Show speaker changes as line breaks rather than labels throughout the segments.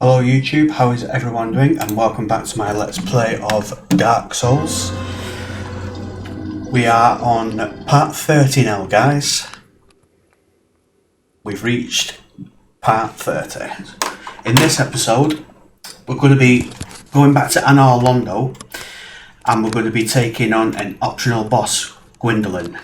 Hello YouTube, how is everyone doing, and welcome back to my Let's Play of Dark Souls. We are on part 30 now, guys. We've reached part 30. In this episode, we're going to be going back to Anor Londo, and we're going to be taking on an optional boss, Gwyndolin.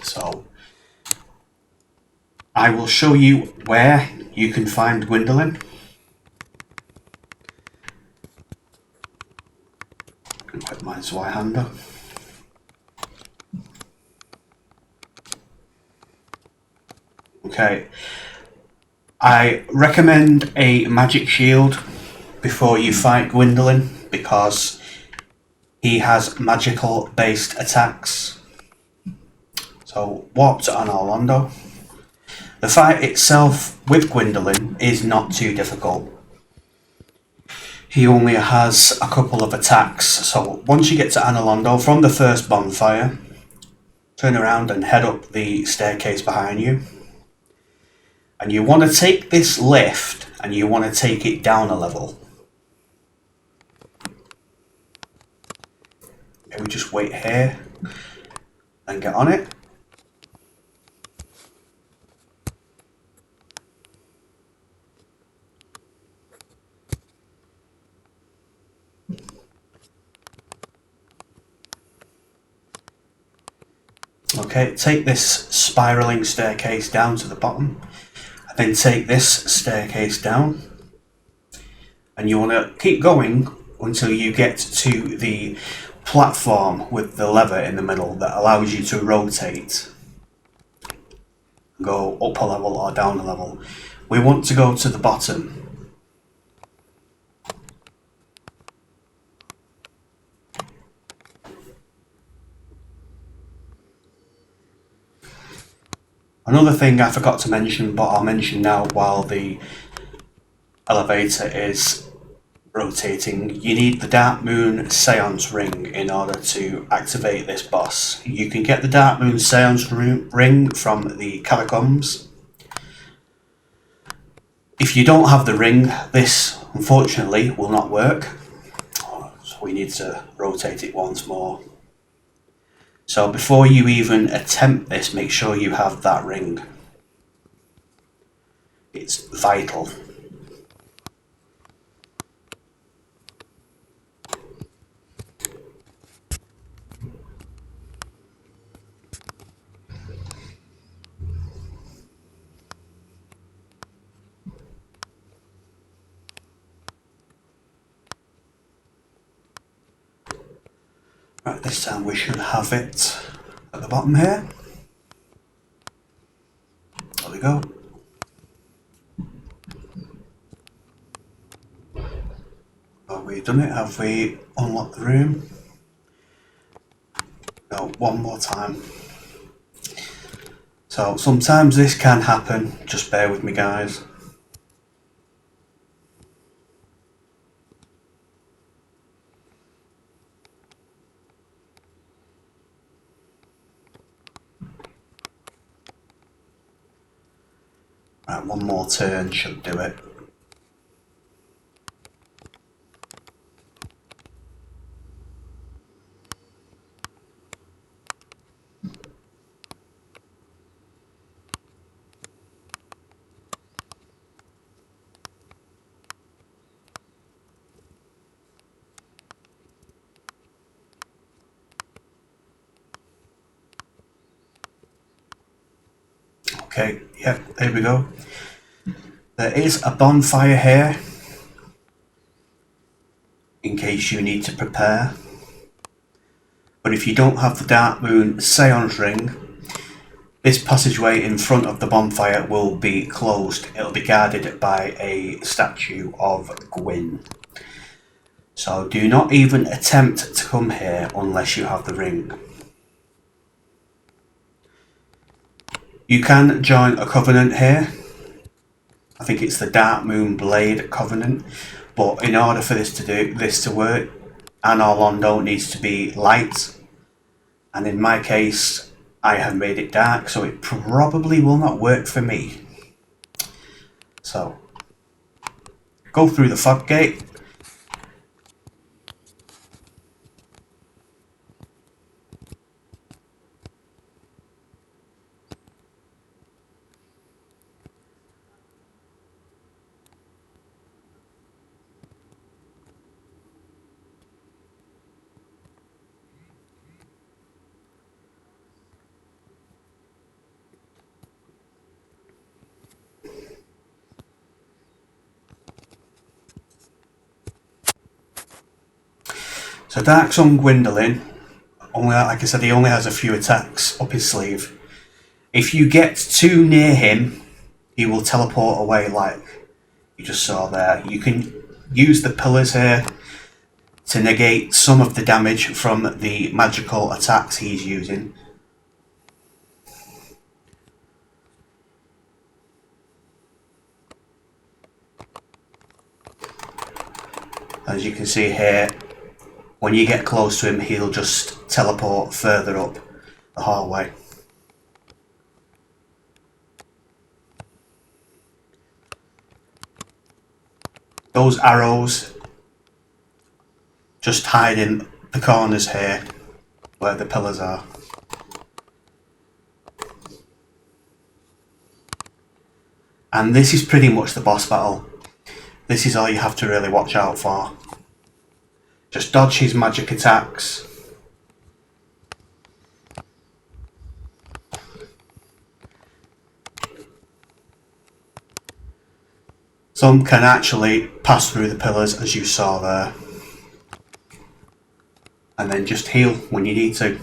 So, I will show you where you can find Gwyndolin. Put my Zweihander. Okay, I recommend a magic shield before you fight Gwyndolin because he has magical based attacks. So warp to Anor Londo. The fight itself with Gwyndolin is not too difficult. He only has a couple of attacks, so once you get to Anor Londo from the first bonfire, turn around and head up the staircase behind you. And you want to take this lift and you want to take it down a level. Okay, we just wait here and get on it. Okay, take this spiralling staircase down to the bottom, and then take this staircase down, and you want to keep going until you get to the platform with the lever in the middle that allows you to rotate, go up a level or down a level. We want to go to the bottom. Another thing I forgot to mention, but I'll mention now while the elevator is rotating, you need the Dark Moon Seance Ring in order to activate this boss. You can get the Dark Moon Seance Ring from the catacombs. If you don't have the ring, this unfortunately will not work, so we need to rotate it once more. So before you even attempt this, make sure you have that ring. It's vital. Right, this time we should have it at the bottom here. There we go. Have we done it? Have we unlocked the room? No, one more time. So sometimes this can happen, just bear with me guys. Right, one more turn should do it. Okay, yep, there we go. There is a bonfire here, in case you need to prepare. But if you don't have the Dark Moon Seance Ring, this passageway in front of the bonfire will be closed. It'll be guarded by a statue of Gwyn. So do not even attempt to come here unless you have the ring. You can join a covenant here. I think it's the Dark Moon Blade Covenant. But in order for this to work, Anor Londo needs to be light. And in my case, I have made it dark, so it probably will not work for me. So go through the fog gate. So Dark's on Gwyndolin. Only, like I said, he only has a few attacks up his sleeve. If you get too near him, he will teleport away like you just saw there. You can use the pillars here to negate some of the damage from the magical attacks he's using. As you can see here, when you get close to him, he'll just teleport further up the hallway. Those arrows just hide in the corners here where the pillars are. And this is pretty much the boss battle. This is all you have to really watch out for. Just dodge his magic attacks. Some can actually pass through the pillars, as you saw there. And then just heal when you need to.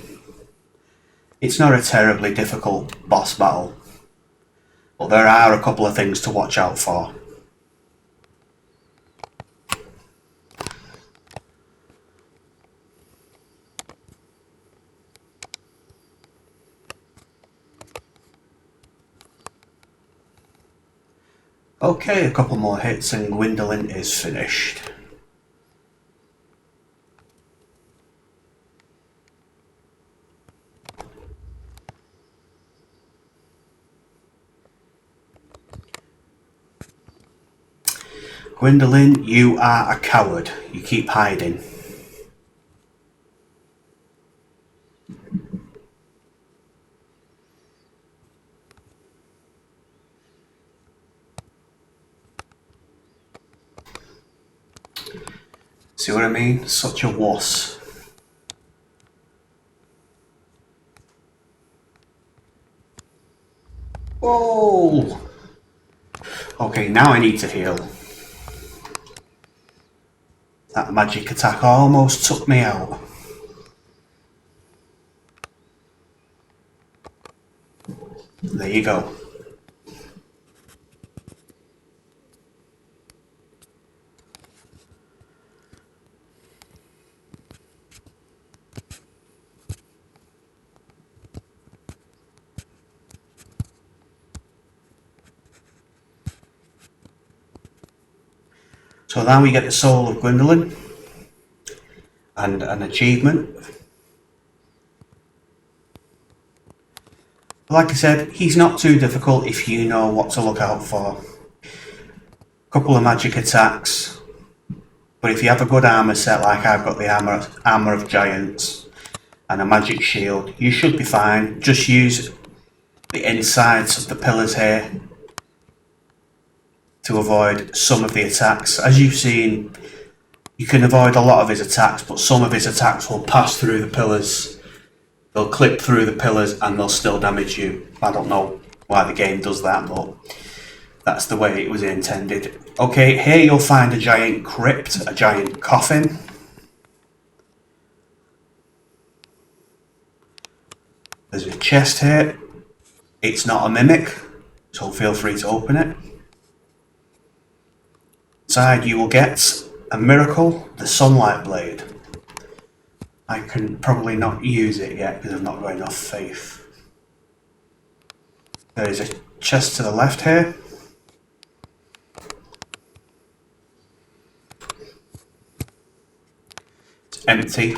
It's not a terribly difficult boss battle, but there are a couple of things to watch out for. Okay, a couple more hits and Gwyndolin is finished. Gwyndolin, you are a coward. You keep hiding. See what I mean? Such a wuss. Whoa! Okay, now I need to heal. That magic attack almost took me out. There you go. So now we get the soul of Gwyndolin and an achievement. Like I said, he's not too difficult if you know what to look out for. Couple of magic attacks, but if you have a good armour set like I've got the armour of giants and a magic shield, you should be fine. Just use the insides of the pillars here to avoid some of the attacks. As you've seen, you can avoid a lot of his attacks, but some of his attacks will pass through the pillars. They'll clip through the pillars and they'll still damage you. I don't know why the game does that, but that's the way it was intended. Okay, here you'll find a giant crypt, a giant coffin. There's a chest here. It's not a mimic, so feel free to open it. Inside you will get a miracle, the sunlight blade. I can probably not use it yet because I've not got enough faith. There is a chest to the left here. It's empty.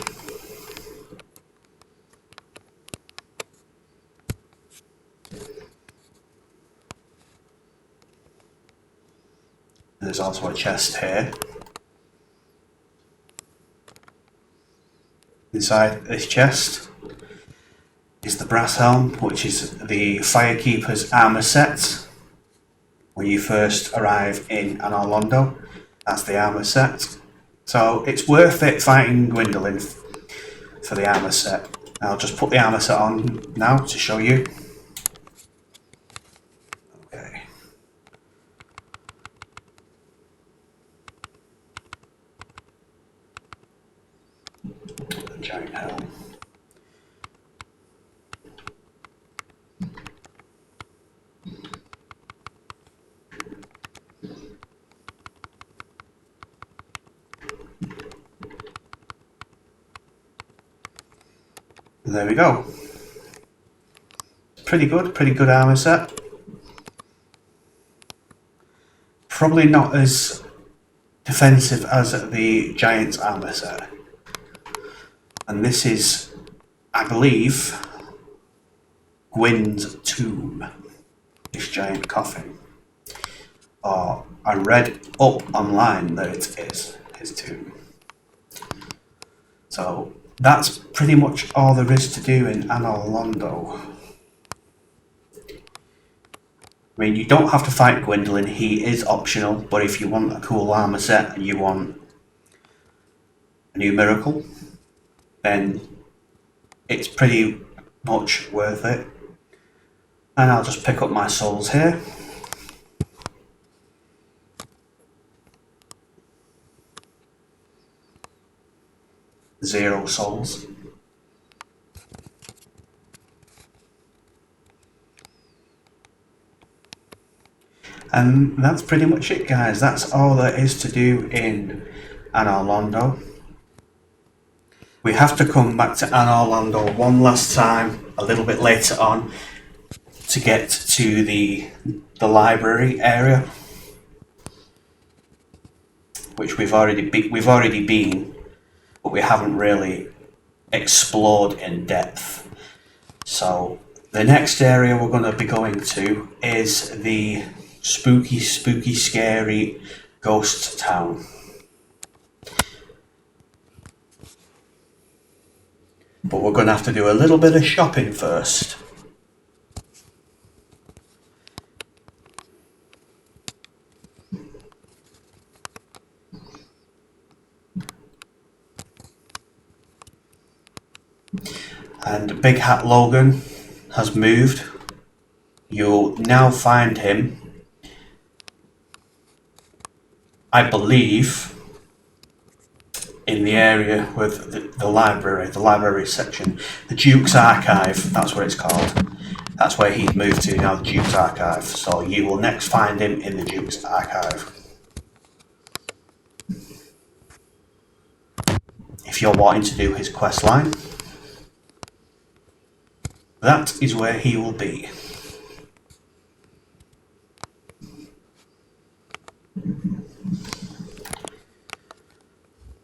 There's also a chest here. Inside this chest is the brass helm, which is the Firekeeper's armour set. When you first arrive in Anorlondo, that's the armour set. So it's worth it fighting Gwyndolin for the armour set. I'll just put the armour set on now to show you. Okay. Giant helm. There we go. Pretty good armour set. Probably not as defensive as the Giant's armour set. And this is, I believe, Gwyn's tomb. This giant coffin. Or I read up online that it is his tomb. So that's pretty much all there is to do in Anorlondo. I mean, you don't have to fight Gwyndolin, he is optional, but if you want a cool armour set and you want a new miracle, then it's pretty much worth it. And I'll just pick up my souls here. Zero souls. And that's pretty much it, guys. That's all there is to do in Anorlondo. We have to come back to Anorlondo one last time, a little bit later on, to get to the library area, which we've already been, but we haven't really explored in depth. So the next area we're going to be going to is the spooky, scary ghost town. But we're going to have to do a little bit of shopping first. And Big Hat Logan has moved. You'll now find him, I believe, in the area with the library section. The Duke's Archive, that's what it's called. That's where he's moved to now, the Duke's Archive. So you will next find him in the Duke's Archive. If you're wanting to do his quest line, that is where he will be.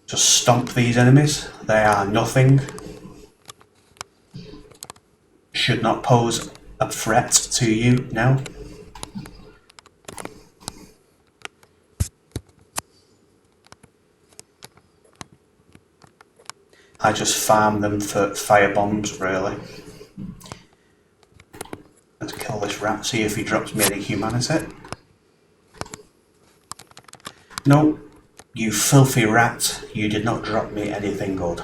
Just stomp these enemies. They are nothing. Should not pose a threat to you now. I just farm them for fire bombs, really. Let's kill this rat, see if he drops me any humanity. No, you filthy rat, you did not drop me anything good.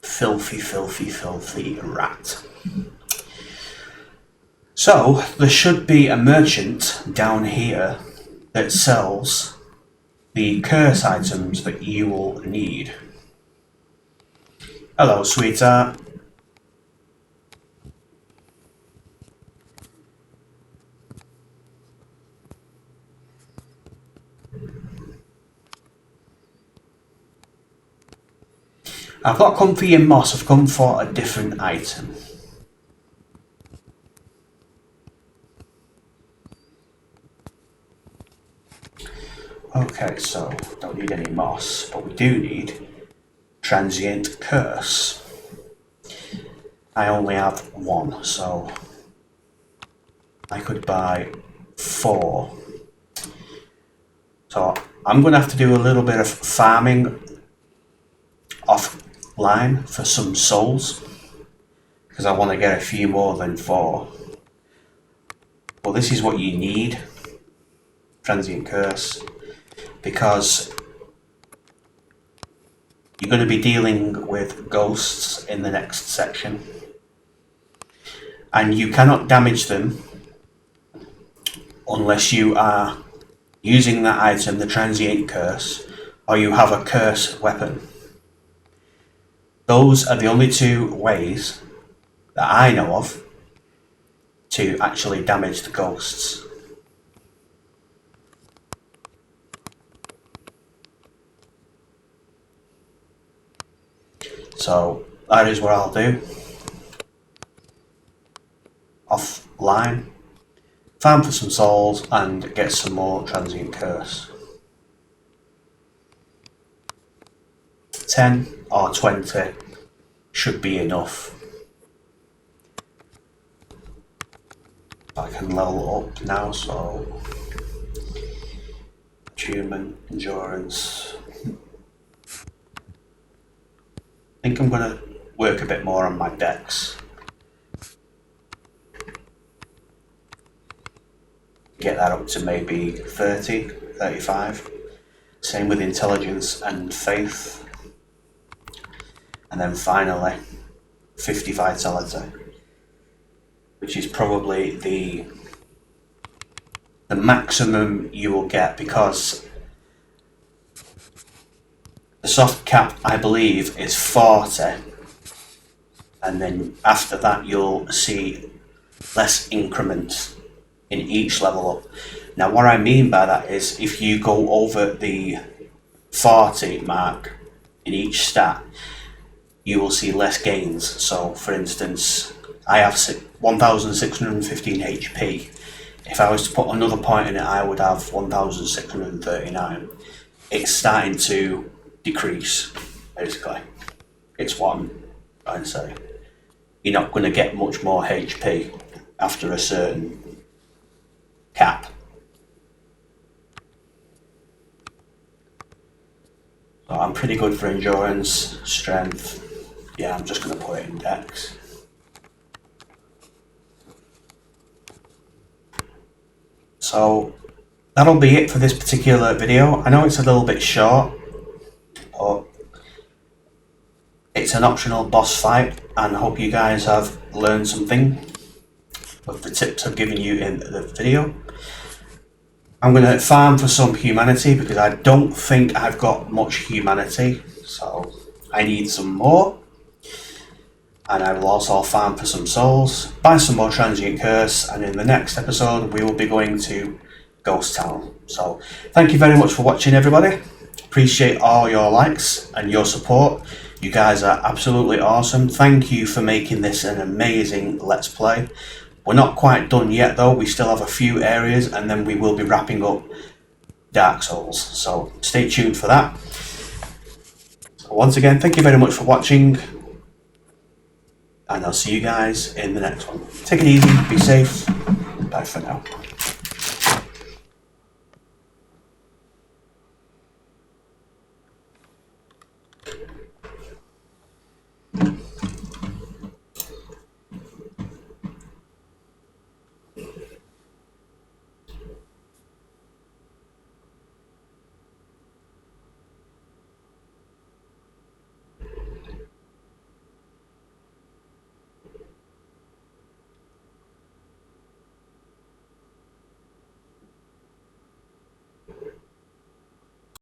Filthy rat. So, there should be a merchant down here that sells the curse items that you will need. Hello, sweetheart. I've not come for your moss, I've come for a different item. Okay, so don't need any moss, but we do need transient curse. I only have one, so I could buy 4. So I'm going to have to do a little bit of farming offline for some souls, because I want to get a few more than 4. Well, this is what you need, Transient Curse, because you're going to be dealing with ghosts in the next section, and you cannot damage them unless you are using that item, the Transient Curse, or you have a curse weapon. Those are the only 2 ways that I know of to actually damage the ghosts. So that is what I'll do. Offline, farm for some souls and get some more Transient Curse. 10 or 20 should be enough. I can level up now, so achievement, endurance. I think I'm going to work a bit more on my dex. Get that up to maybe 30, 35. Same with intelligence and faith. And then finally, 50 vitality, which is probably the maximum you will get, because the soft cap, I believe, is 40, and then after that you'll see less increments in each level up. Now what I mean by that is, if you go over the 40 mark in each stat, you will see less gains. So for instance, I have 1615 HP. If I was to put another point in it, I would have 1639. It's starting to decrease, basically. It's what I'm trying to say. You're not going to get much more HP after a certain cap. So I'm pretty good for endurance, strength. Yeah, I'm just going to put it in dex. So that'll be it for this particular video. I know it's a little bit short, but it's an optional boss fight, and I hope you guys have learned something with the tips I've given you in the video. I'm going to farm for some humanity, because I don't think I've got much humanity, so I need some more. And I will also farm for some souls, buy some more Transient Curse, and in the next episode we will be going to Ghost Town. So thank you very much for watching, everybody. Appreciate all your likes and your support. You guys are absolutely awesome. Thank you for making this an amazing Let's Play. We're not quite done yet though, we still have a few areas, and then we will be wrapping up Dark Souls. So stay tuned for that. So once again, thank you very much for watching, and I'll see you guys in the next one. Take it easy, be safe, bye for now.